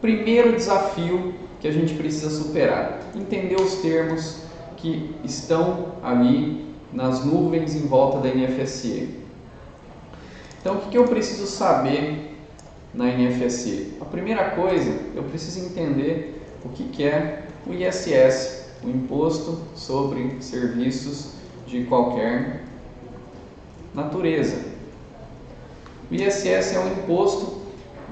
Primeiro desafio que a gente precisa superar: entender os termos que estão ali nas nuvens em volta da NFSE. Então, o que eu preciso saber na NFSE? A primeira coisa, eu preciso entender o que é o ISS, o Imposto sobre Serviços de Qualquer Natureza. O ISS é um imposto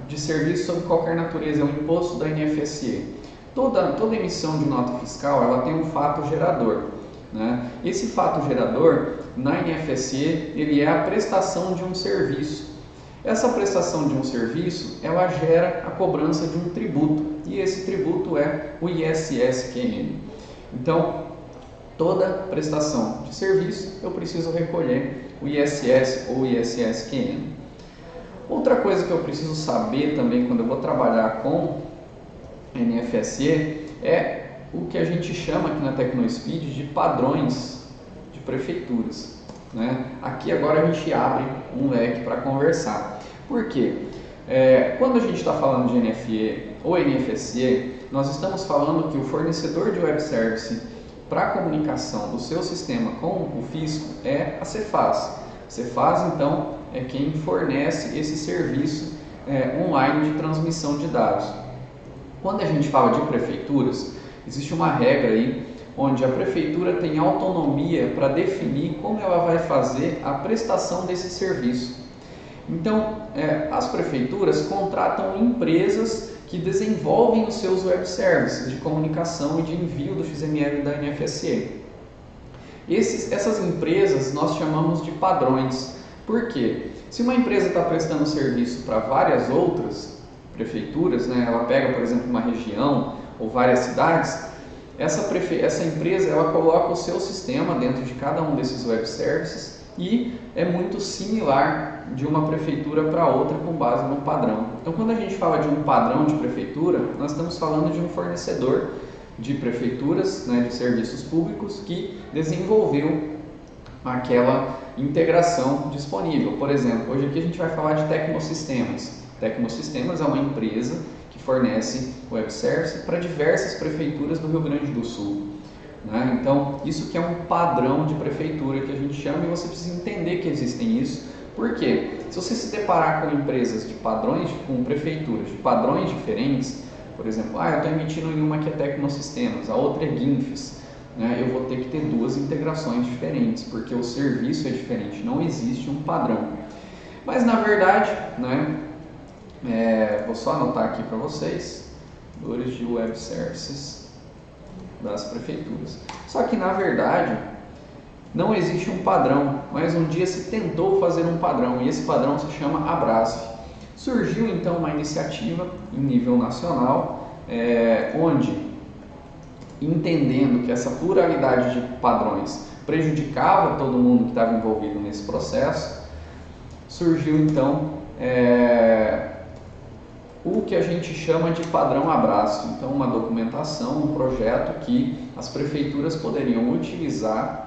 de serviço sobre qualquer natureza, é um imposto da NFSE. Toda emissão de nota fiscal, ela tem um fato gerador, né? Esse fato gerador, na NFSE, ele é a prestação de um serviço. Essa prestação de um serviço, ela gera a cobrança de um tributo, e esse tributo é o ISS-QN. Então, toda prestação de serviço, eu preciso recolher o ISS ou ISS-QN. Outra coisa que eu preciso saber também quando eu vou trabalhar com NFSE é o que a gente chama aqui na TecnoSpeed de padrões de prefeituras, né? Aqui agora a gente abre um leque para conversar. Por quê? Quando a gente está falando de NFE ou NFSE, nós estamos falando que o fornecedor de web service para a comunicação do seu sistema com o fisco é a Cefaz. Cefaz, então, é quem fornece esse serviço online de transmissão de dados. Quando a gente fala de prefeituras, existe uma regra aí onde a prefeitura tem autonomia para definir como ela vai fazer a prestação desse serviço. Então, as prefeituras contratam empresas que desenvolvem os seus web services de comunicação e de envio do XML da NFSE. Essas empresas nós chamamos de padrões. Por quê? Se uma empresa está prestando serviço para várias outras prefeituras, né, ela pega, por exemplo, uma região ou várias cidades, essa empresa ela coloca o seu sistema dentro de cada um desses web services e é muito similar de uma prefeitura para outra com base no padrão. Então, quando a gente fala de um padrão de prefeitura, nós estamos falando de um fornecedor de prefeituras, né, de serviços públicos que desenvolveu aquela integração disponível. Por exemplo, hoje aqui a gente vai falar de Tecnosistemas. Tecnosistemas é uma empresa que fornece web service para diversas prefeituras do Rio Grande do Sul, né? Então, isso que é um padrão de prefeitura que a gente chama, e você precisa entender que existem isso. Por quê? Se você se deparar com empresas de padrões, com prefeituras de padrões diferentes, por exemplo, eu estou emitindo em uma que é Tecnosistemas, a outra é Guinfes, né? Eu vou ter que ter duas integrações diferentes, porque o serviço é diferente, não existe um padrão. Mas na verdade, né, vou só anotar aqui para vocês, valores de web services das prefeituras. Só que na verdade não existe um padrão, mas um dia se tentou fazer um padrão, e esse padrão se chama Abrasf. Surgiu então uma iniciativa em nível nacional, onde, entendendo que essa pluralidade de padrões prejudicava todo mundo que estava envolvido nesse processo, surgiu então o que a gente chama de padrão Abrasf. Então, uma documentação, um projeto que as prefeituras poderiam utilizar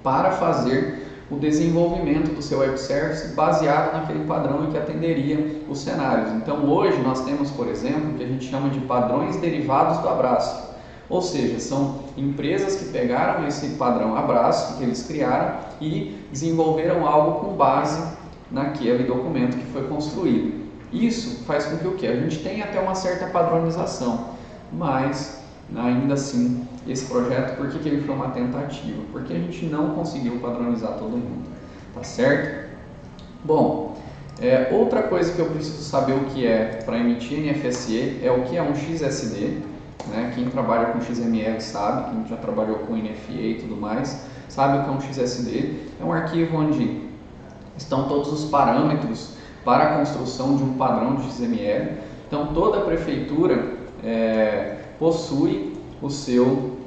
para fazer o desenvolvimento do seu web service baseado naquele padrão e que atenderia os cenários. Então, hoje nós temos, por exemplo, o que a gente chama de padrões derivados do Abrasf. Ou seja, são empresas que pegaram esse padrão Abrasf que eles criaram e desenvolveram algo com base naquele documento que foi construído. Isso faz com que o quê? A gente tenha até uma certa padronização, mas ainda assim, esse projeto, por que ele foi uma tentativa? Porque a gente não conseguiu padronizar todo mundo, tá certo? Bom, outra coisa que eu preciso saber o que é para emitir NFSE é o que é um XSD, né? Quem trabalha com XML sabe, quem já trabalhou com NFE e tudo mais, sabe o que é um XSD. É um arquivo onde estão todos os parâmetros para a construção de um padrão de XML. Então, toda prefeitura possui o seu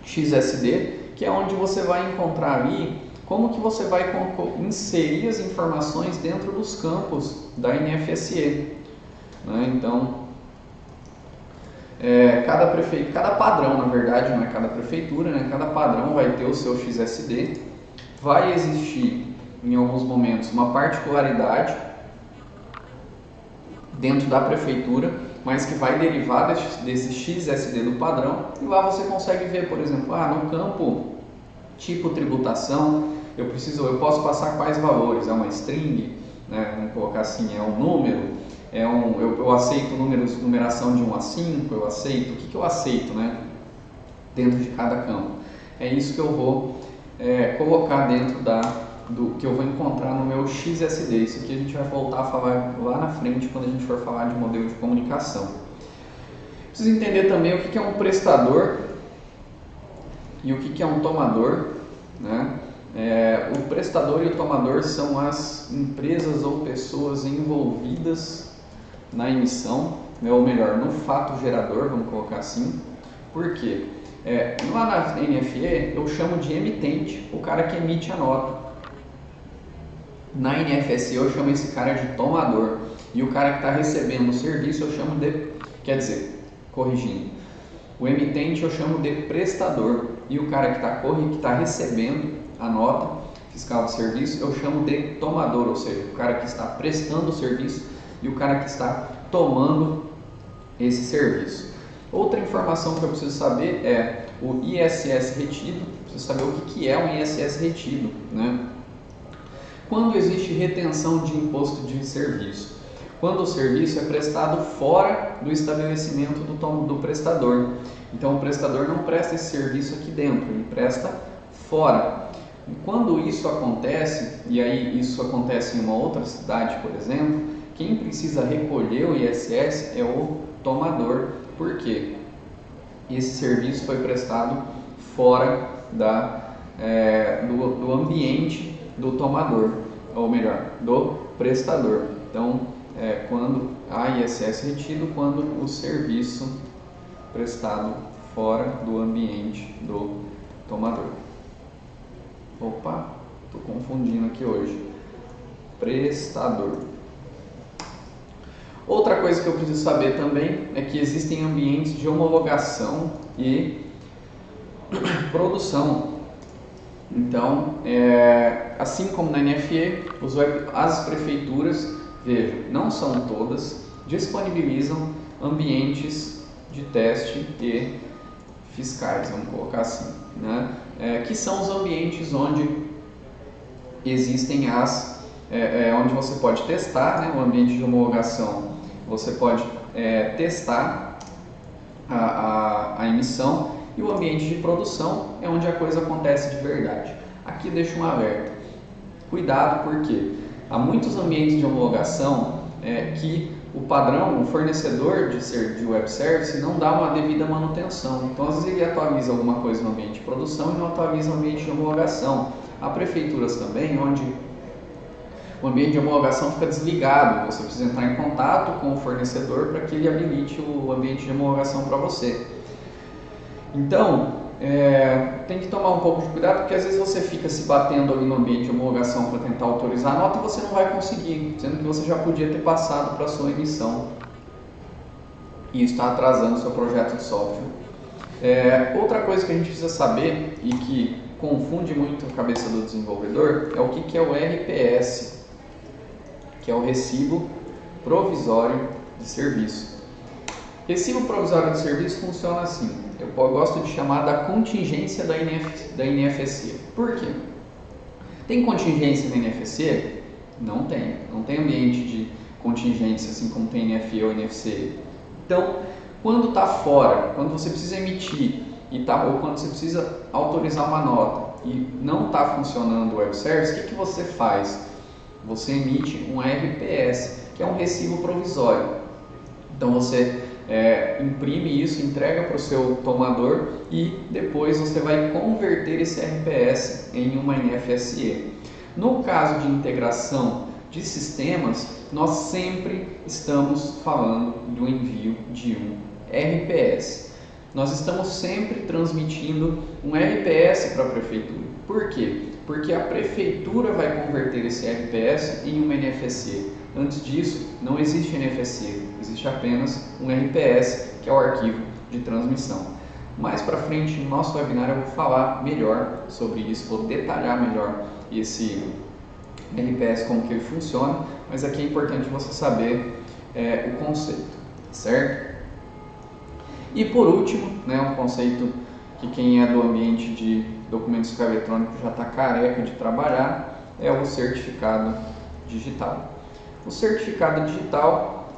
XSD, que é onde você vai encontrar ali como que você vai inserir as informações dentro dos campos da NFSE, né? Então, cada padrão, na verdade, não é cada prefeitura, né? Cada padrão vai ter o seu XSD, vai existir em alguns momentos uma particularidade dentro da prefeitura. mas que vai derivar desse XSD do padrão, e lá você consegue ver, por exemplo, no campo tipo tributação, eu posso passar quais valores, é uma string, né? Vamos colocar assim, é um número, eu aceito numeração de 1 a 5, eu aceito, o que eu aceito, né? Dentro de cada campo. É isso que eu vou colocar dentro do que eu vou encontrar no meu XSD. Isso aqui a gente vai voltar a falar lá na frente quando a gente for falar de modelo de comunicação. Preciso entender também o que é um prestador e o que é um tomador, né? O prestador e o tomador são as empresas ou pessoas envolvidas na emissão, né? Ou melhor, no fato gerador, vamos colocar assim. Por quê? Lá na NFE eu chamo de emitente o cara que emite a nota. Na NFSE eu chamo esse cara de tomador, e o cara que está recebendo o serviço eu chamo de, corrigindo, o emitente eu chamo de prestador, e o cara que está recebendo a nota fiscal de serviço eu chamo de tomador, ou seja, o cara que está prestando o serviço e o cara que está tomando esse serviço. Outra informação que eu preciso saber é o ISS retido. Preciso saber o que é um ISS retido, né? Quando existe retenção de imposto de serviço? Quando o serviço é prestado fora do estabelecimento do prestador. Então o prestador não presta esse serviço aqui dentro, ele presta fora. E quando isso acontece, e aí isso acontece em uma outra cidade, por exemplo, quem precisa recolher o ISS é o tomador. Por quê? Esse serviço foi prestado fora do ambiente do tomador, ou melhor, do prestador. Então, quando há ISS retido, quando o serviço prestado fora do ambiente do tomador. Opa, estou confundindo aqui hoje. Prestador. Outra coisa que eu preciso saber também é que existem ambientes de homologação e produção. Então, assim como na NFE, as prefeituras, veja, não são todas, disponibilizam ambientes de teste e fiscais, vamos colocar assim, né? Que são os ambientes onde existem onde você pode testar, né? O ambiente de homologação, você pode testar a emissão, e o ambiente de produção é onde a coisa acontece de verdade. Aqui deixo um alerta. Cuidado, porque há muitos ambientes de homologação que o padrão, o fornecedor de web service não dá uma devida manutenção. Então, às vezes ele atualiza alguma coisa no ambiente de produção e não atualiza o ambiente de homologação. Há prefeituras também onde o ambiente de homologação fica desligado, você precisa entrar em contato com o fornecedor para que ele habilite o ambiente de homologação para você. Então, tem que tomar um pouco de cuidado, porque às vezes você fica se batendo ali no ambiente de homologação para tentar autorizar a nota e você não vai conseguir, sendo que você já podia ter passado para a sua emissão. E isso está atrasando o seu projeto de software. Outra coisa que a gente precisa saber e que confunde muito a cabeça do desenvolvedor é o que é o RPS, que é o Recibo Provisório de Serviço. Recibo Provisório de Serviço funciona assim. Eu gosto de chamar da contingência da NFSE. Por quê? Tem contingência na NFSE? Não tem. Não tem ambiente de contingência assim como tem NFE ou NFCE. Então, quando está fora, quando você precisa emitir ou quando você precisa autorizar uma nota e não está funcionando o web service, o que você faz? Você emite um RPS, que é um recibo provisório. Então você imprime isso, entrega para o seu tomador e depois você vai converter esse RPS em uma NFSE. No caso de integração de sistemas, nós sempre estamos falando do envio de um RPS. Nós estamos sempre transmitindo um RPS para a prefeitura. Por quê? Porque a prefeitura vai converter esse RPS em uma NFSE. Antes disso, não existe NFSE, existe apenas um RPS, que é o arquivo de transmissão. Mais para frente, no nosso webinar, eu vou falar melhor sobre isso, vou detalhar melhor esse RPS, como que ele funciona, mas aqui é importante você saber o conceito. certo? E por último, né, um conceito que quem é do ambiente de documento de escravo eletrônico já está careca de trabalhar, é o certificado digital. O certificado digital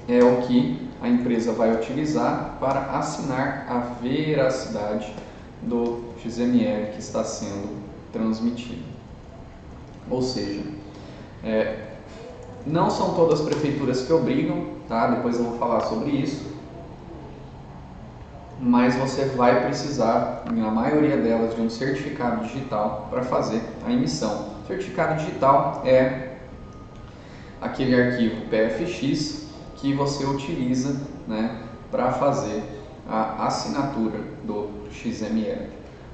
é o que a empresa vai utilizar para assinar a veracidade do XML que está sendo transmitido. Ou seja, não são todas as prefeituras que obrigam, tá? Depois eu vou falar sobre isso, mas você vai precisar, na maioria delas, de um certificado digital para fazer a emissão. O certificado digital é aquele arquivo PFX que você utiliza, né, para fazer a assinatura do XML.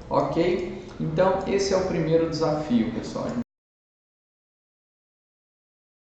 Ok? Então, esse é o primeiro desafio, pessoal.